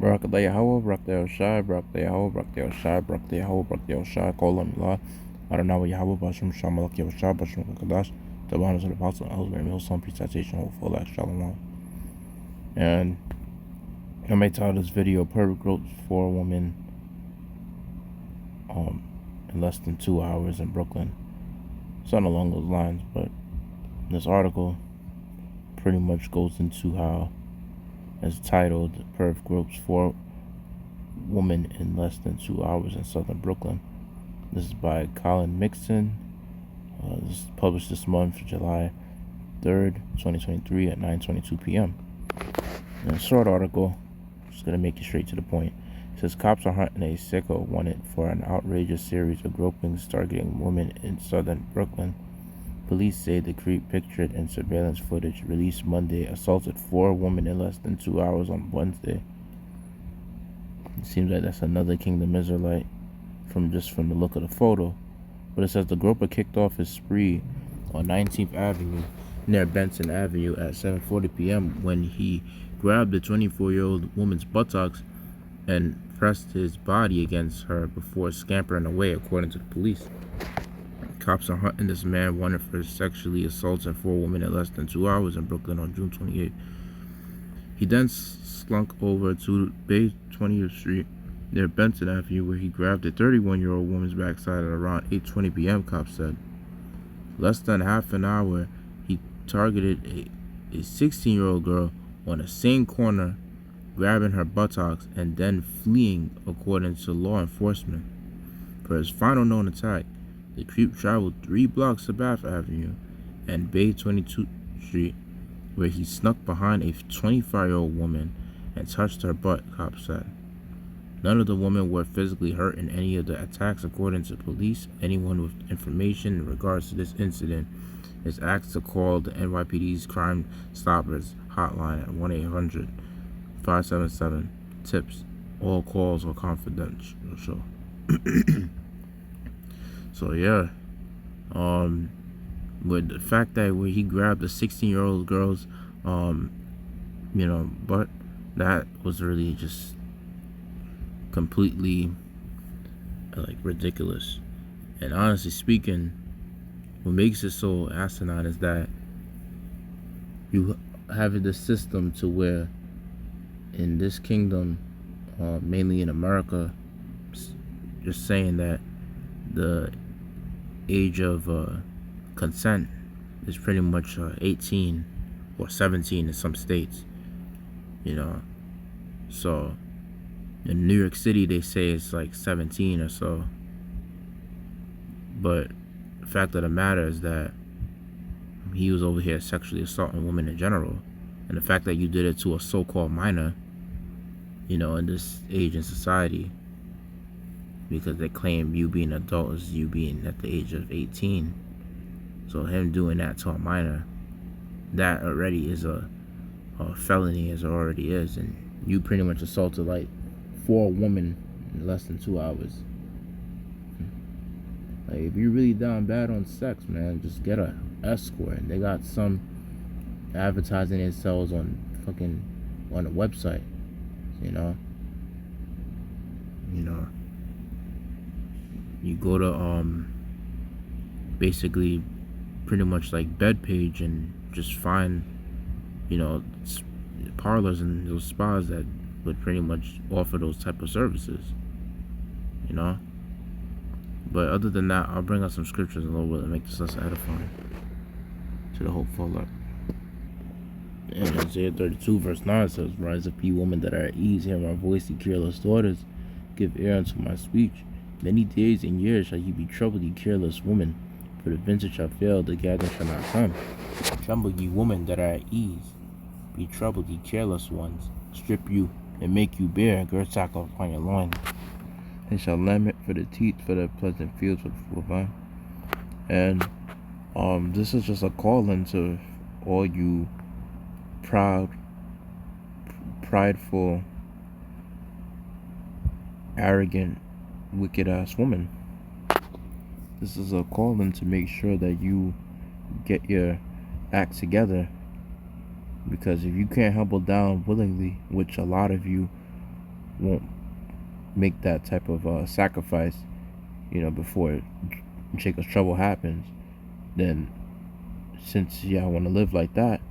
Barak Yahweh, Barak Shai, Barak Yahweh, Barak Shai, Barak Yahweh, Barak Shai, Kolam La, Adonai Yahweh, Bashim Shamalak Yahushai, Bashim Kadash, the Bahamas of the Apostle, Ellsbury Mill, some presentation, hopeful that Shalom. And I may title this video Perfect Gropes for a Woman in less than 2 hours in Brooklyn. Something along those lines, but this article pretty much goes into how it's titled Perfect Gropes for Woman in Less Than 2 Hours in Southern Brooklyn. This is by Colin Mixon. This is published this month, July 3rd, 2023 at 9:22 p.m. In a short article, just going to make it straight to the point. It says, cops are hunting a sicko wanted for an outrageous series of gropings targeting women in southern Brooklyn. Police say the creep pictured in surveillance footage released Monday assaulted 4 women in less than 2 hours on Wednesday. It seems like that's another Kingdom Israelite from the look of the photo. But it says the groper kicked off his spree on 19th Avenue near Benson Avenue at 7:40 p.m. when he grabbed the 24-year-old woman's buttocks and pressed his body against her before scampering away, according to the police. Cops are hunting this man wanted for sexually assaulting 4 women in less than 2 hours in Brooklyn on June 28th. He then slunk over to Bay 20th Street near Benson Avenue, where he grabbed a 31-year-old woman's backside at around 8:20 p.m., cops said. Less than half an hour, he targeted a 16-year-old girl on the same corner, grabbing her buttocks and then fleeing, according to law enforcement. For his final known attack, the creep traveled 3 blocks to Bath Avenue and Bay 22nd Street, where he snuck behind a 25-year-old woman and touched her butt, cops said. None of the women were physically hurt in any of the attacks, according to police. Anyone with information in regards to this incident is asked to call the NYPD's Crime Stoppers hotline at 1-800-577-TIPS. All calls are confidential. So yeah, with the fact that when he grabbed the 16-year-old girl's, butt, that was really just completely ridiculous. And honestly speaking, what makes it so asinine is that you have this system to where in this kingdom, mainly in America, just saying that the age of consent is pretty much 18 or 17 in some states, so in New York City they say it's like 17 or so. But the fact of the matter is that he was over here sexually assaulting women in general, and the fact that you did it to a so-called minor, in this age in society, because they claim you being an adult is you being at the age of 18. So him doing that to a minor, that already is a felony, as it already is, and you pretty much assaulted 4 women in less than 2 hours. If you're really down bad on sex, man, just get a escort. They got some advertising themselves on the website, you go to basically pretty much bed page and just find parlors and those spas that would pretty much offer those type of services, but other than that, I'll bring out some scriptures a little bit to make this less edifying to the hopeful lot. In Isaiah 32 verse 9 says, rise up, ye women that are at ease, hear my voice, ye careless daughters, give ear unto my speech. Many days and years shall ye be troubled, ye careless women, for the vintage shall fail, the gathering shall not come. Tremble, ye women that are at ease, be troubled, ye careless ones, strip you and make you bare, gird sackcloth upon your loins. They shall lament for the teeth, for the pleasant fields for the full vine. And this is just a call into all you prideful, arrogant, wicked ass woman. This is a calling to make sure that you get your act together, because if you can't humble down willingly, which a lot of you won't make that type of sacrifice, before Jacob's trouble happens, then since y'all want to live like that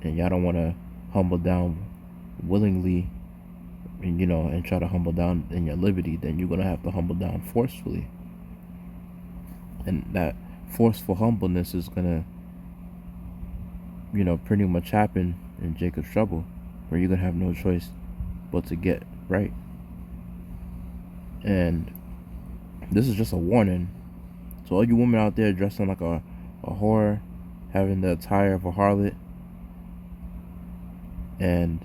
and y'all don't want to humble down willingly, and try to humble down in your liberty, then you're gonna have to humble down forcefully, and that forceful humbleness is gonna, pretty much happen in Jacob's trouble, where you're gonna have no choice but to get right. And this is just a warning. So all you women out there dressing like a whore, having the attire of a harlot, and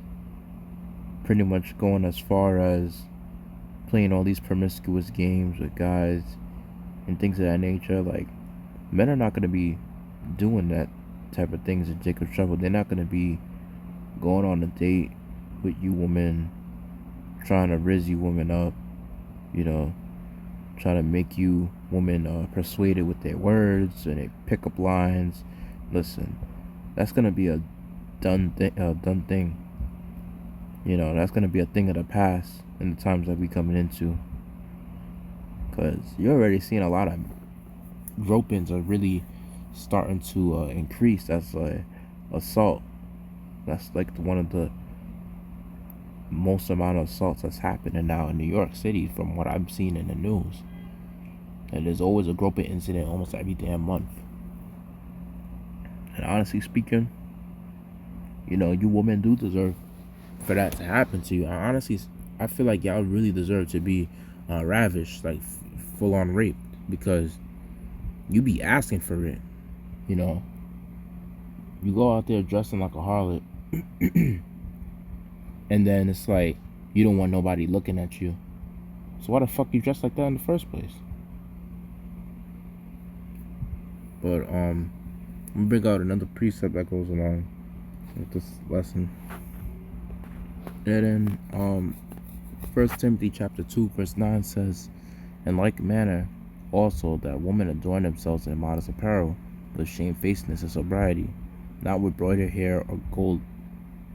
pretty much going as far as playing all these promiscuous games with guys and things of that nature, like, men are not going to be doing that type of things in Jacob's trouble. They're not going to be going on a date with you women, trying to rizz you women up, trying to make you women persuaded with their words and their pickup lines. Listen, that's going to be a done thing. That's going to be a thing of the past in the times that we coming into. Because you're already seeing a lot of gropings are really starting to increase as assault. That's like one of the most amount of assaults that's happening now in New York City from what I'm seeing in the news. And there's always a groping incident almost every damn month. And honestly speaking, you women do deserve for that to happen to you. I feel like y'all really deserve to be ravished, like full on raped, because you be asking for it. You go out there dressing like a harlot, and then it's like you don't want nobody looking at you. So why the fuck you dress like that in the first place? But I'm gonna bring out another precept that goes along with this lesson. And then 1 Timothy chapter 2 verse 9 says, in like manner also that women adorn themselves in modest apparel, with shamefacedness and sobriety, not with broidered hair or gold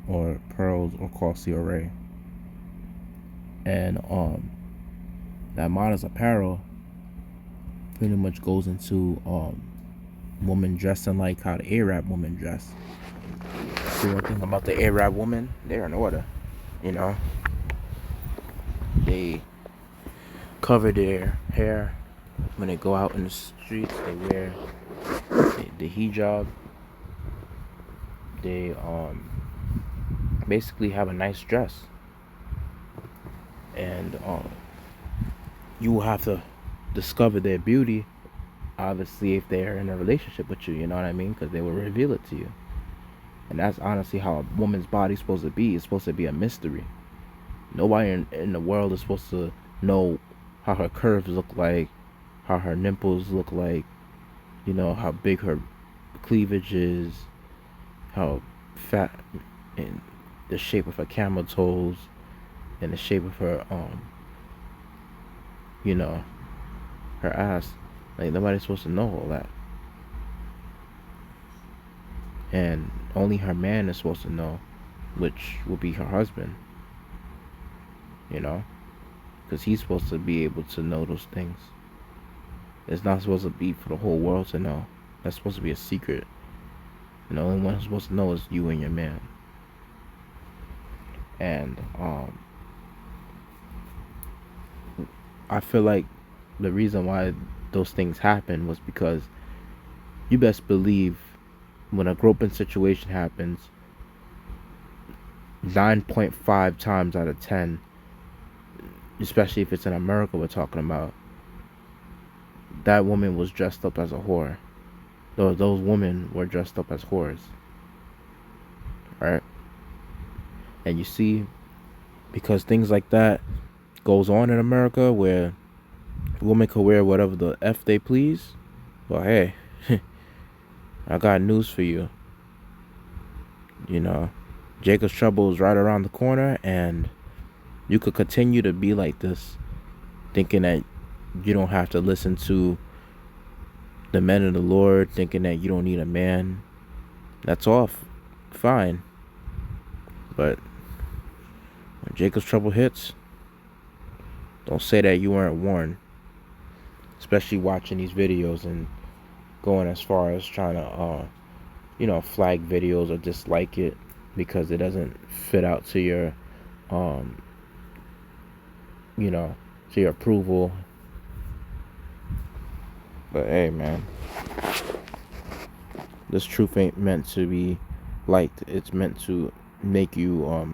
or pearls or costly array. And that modest apparel pretty much goes into women dressing like how the Arab women dress. See, one thing about the Arab woman, they're in order. They cover their hair when they go out in the streets. They wear the hijab. They basically have a nice dress, and you will have to discover their beauty, obviously, if they're in a relationship with you. You know what I mean? Because they will reveal it to you. And that's honestly how a woman's body's supposed to be. It's supposed to be a mystery. Nobody in the world is supposed to know how her curves look like, how her nipples look like, how big her cleavage is, how fat, and the shape of her camel toes, and the shape of her her ass. Like, nobody's supposed to know all that. And only her man is supposed to know, which will be her husband. Because he's supposed to be able to know those things. It's not supposed to be for the whole world to know. That's supposed to be a secret. And the only one who's supposed to know is you and your man. And I feel like the reason why those things happen was because you best believe when a groping situation happens, 9.5 times out of 10, especially if it's in America we're talking about, that woman was dressed up as a whore. Those women were dressed up as whores. Right? And you see, because things like that goes on in America where women can wear whatever the F they please, well, hey, I got news for you. Jacob's trouble is right around the corner, and you could continue to be like this, thinking that you don't have to listen to the men of the Lord, thinking that you don't need a man. That's all fine. But when Jacob's trouble hits, Don't say that you weren't warned, especially watching these videos and going as far as trying to, flag videos or dislike it because it doesn't fit out to your, um, you know, to your approval. But hey, man, this truth ain't meant to be liked. It's meant to make you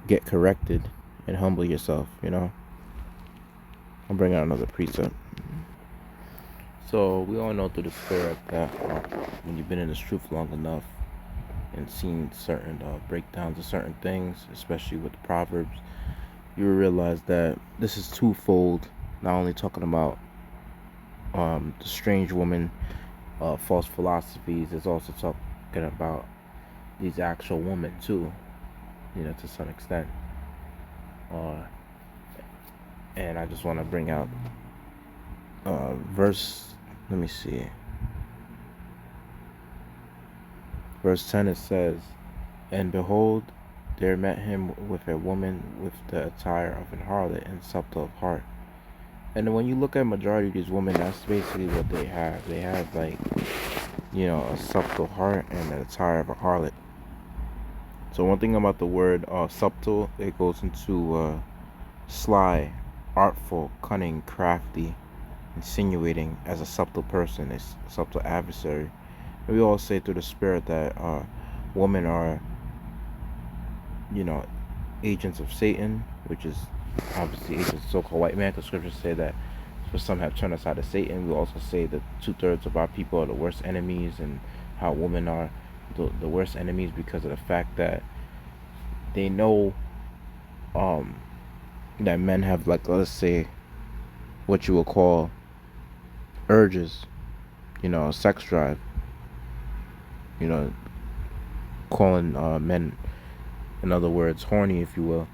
get corrected and humble yourself. I'll bring out another precept. So we all know through the spirit that when you've been in this truth long enough and seen certain breakdowns of certain things, especially with the Proverbs, you will realize that this is twofold. Not only talking about the strange woman, false philosophies, it's also talking about these actual women too, to some extent. And I just want to bring out verse, let me see. Verse 10, it says, "And behold, there met him with a woman with the attire of an harlot and subtle of heart." And when you look at majority of these women, that's basically what they have. They have like, a subtle heart and an attire of a harlot. So one thing about the word subtle, it goes into sly, artful, cunning, crafty, insinuating, as a subtle person, a subtle adversary. And we all say through the spirit that women are, agents of Satan, which is obviously agents of so-called white man, because scriptures say that for some have turned aside to Satan. We also say that 2/3 of our people are the worst enemies, and how women are the worst enemies because of the fact that they know that men have, like, let's say, what you would call urges, a sex drive, calling men, in other words, horny, if you will.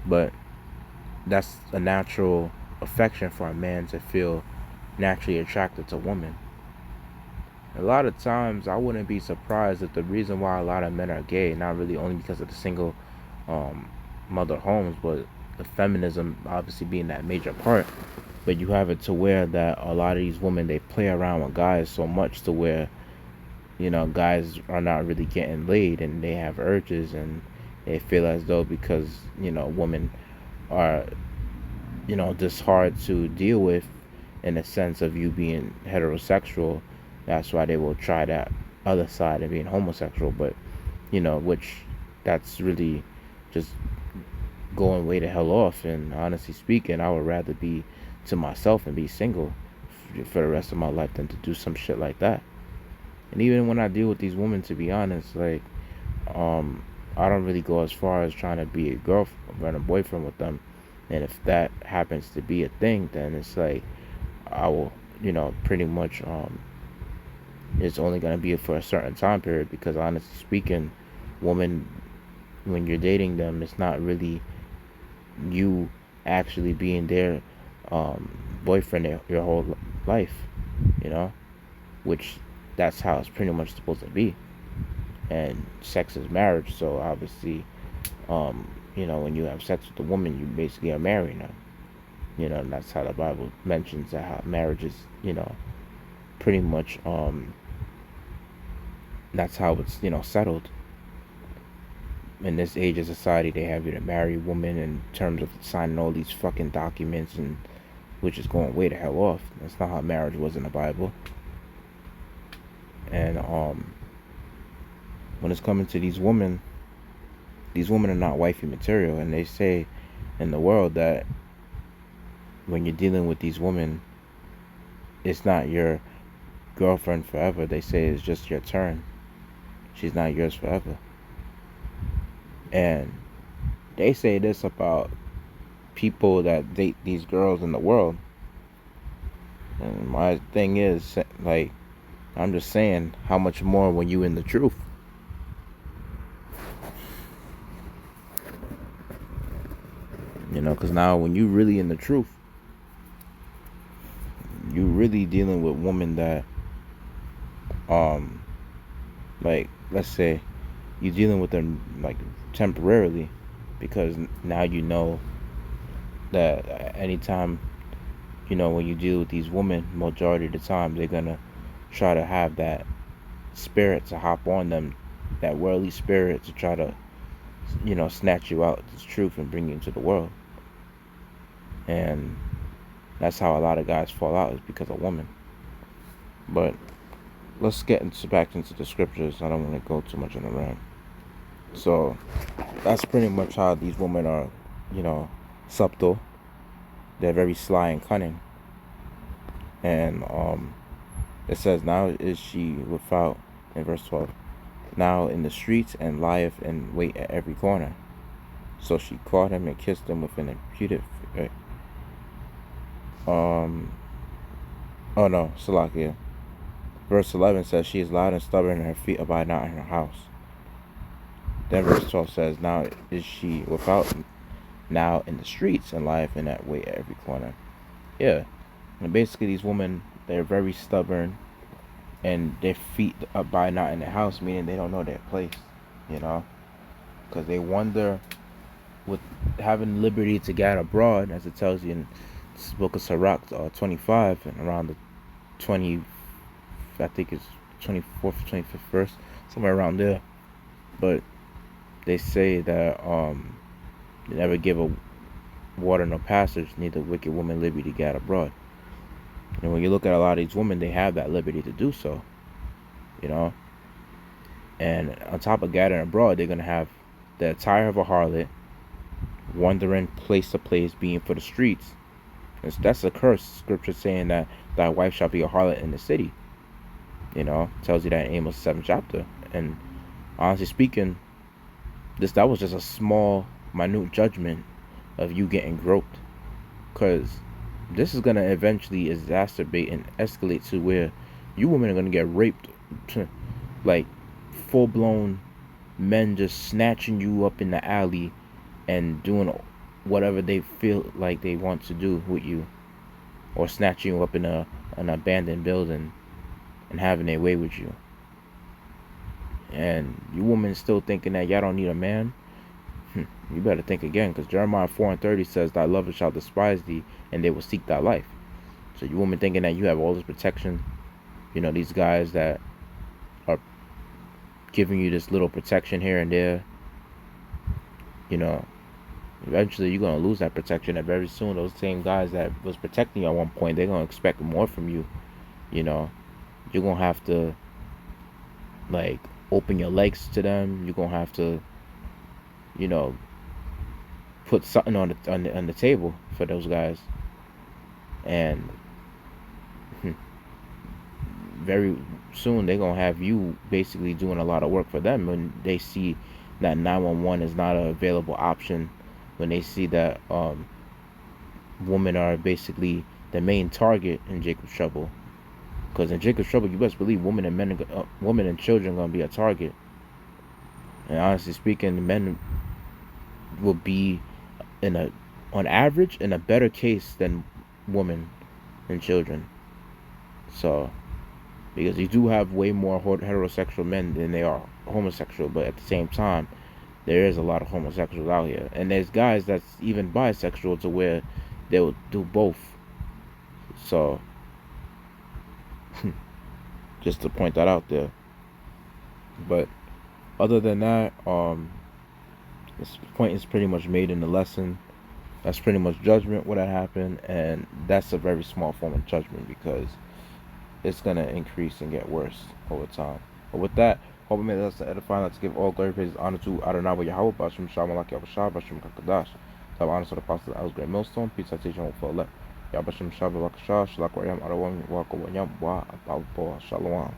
But that's a natural affection for a man to feel naturally attracted to women. A lot of times, I wouldn't be surprised if the reason why a lot of men are gay, not really only because of the single mother homes, but the feminism obviously being that major part. But you have it to where that a lot of these women, they play around with guys so much to where, guys are not really getting laid, and they have urges, and they feel as though because, women are, just hard to deal with in the sense of you being heterosexual, that's why they will try that other side of being homosexual. But, which that's really just going way the hell off. And honestly speaking, I would rather be to myself and be single for the rest of my life than to do some shit like that. And even when I deal with these women, to be honest, like, I don't really go as far as trying to be a girlfriend or boyfriend with them. And if that happens to be a thing, then it's like I will, pretty much, it's only going to be for a certain time period, because honestly speaking, women, when you're dating them, it's not really you actually being their boyfriend your whole life, which that's how it's pretty much supposed to be. And sex is marriage, so obviously, when you have sex with a woman, you basically are marrying her. And that's how the Bible mentions that how marriage is, pretty much, that's how it's, settled. In this age of society, they have you to marry a woman in terms of signing all these fucking documents, and which is going way the hell off. That's not how marriage was in the Bible. And when it's coming to these women are not wifey material. And they say in the world that when you're dealing with these women, it's not your girlfriend forever. They say it's just your turn. She's not yours forever. And they say this about people that date these girls in the world. And my thing is, like, I'm just saying, how much more when you in the truth? Because now when you really in the truth, you really dealing with women that, like, let's say, you're dealing with them, like, temporarily, because now that anytime, when you deal with these women, majority of the time they're gonna try to have that spirit to hop on them, that worldly spirit to try to, snatch you out this truth and bring you into the world. And that's how a lot of guys fall out, is because of women. But let's get back into the scriptures. I don't want to go too much on the rant. So that's pretty much how these women are, subtle. They're very sly and cunning. And it says, now is she without, in verse 12, now in the streets, and lieth in wait at every corner. So she caught him and kissed him with an imputed oh no, Salakia. Verse 11 says, she is loud and stubborn, and her feet abide not in her house. Then verse 12 says, now is she without, now in the streets, and lieth in that way at every corner. Yeah. And basically these women, they're very stubborn, and their feet abide not in the house, meaning they don't know their place, because they wonder, with having liberty to get abroad, as it tells you in the book of Sirach 25, and around the 20, I think it's 24th, 25th verse, somewhere around there. But they say that they never give a water no passage, neither wicked woman liberty to get abroad. And when you look at a lot of these women, they have that liberty to do so, and on top of gathering abroad, they're going to have the attire of a harlot, wandering place to place, being for the streets. That's a curse. Scripture saying that thy wife shall be a harlot in the city. Tells you that in Amos 7th chapter. And honestly speaking, that was just a small, minute judgment of you getting groped, because this is gonna eventually exacerbate and escalate to where you women are gonna get raped, like full-blown men just snatching you up in the alley and doing whatever they feel like they want to do with you, or snatching you up in an abandoned building and having their way with you. And you women still thinking that y'all don't need a man, you better think again, because Jeremiah 4:30 says, thy lovers shall despise thee, and they will seek thy life. So you women thinking that you have all this protection, these guys that are giving you this little protection here and there, eventually you're going to lose that protection. And very soon those same guys that was protecting you at one point, they're going to expect more from you. You're going to have to, like, open your legs to them. You're going to have to, put something on the table for those guys. And very soon they're going to have you basically doing a lot of work for them when they see that 911 is not an available option, when they see that women are basically the main target in Jacob's trouble. Because in Jacob's trouble, you best believe women and children are going to be a target. And honestly speaking, men will be on average in a better case than women and children. So, because you do have way more heterosexual men than they are homosexual, but at the same time, there is a lot of homosexuals out here, and there's guys that's even bisexual to where they'll do both. So just to point that out there. But other than that, this point is pretty much made in the lesson. That's pretty much judgment what had happened, and that's a very small form of judgment, because it's gonna increase and get worse over time. But with that, hope it made us to edify. Let's give all glory, praise, honor to Adonai Yahweh, Bashim Shalom Alaki Abashah, Bashim Kakadash. Have honor to the apostle of Great Millstone, peace citation for elect. Yabashim Shabbat Bakashah, Shalak Rayam Arawam, Wako Wanyam, Wa Ababo Shalom.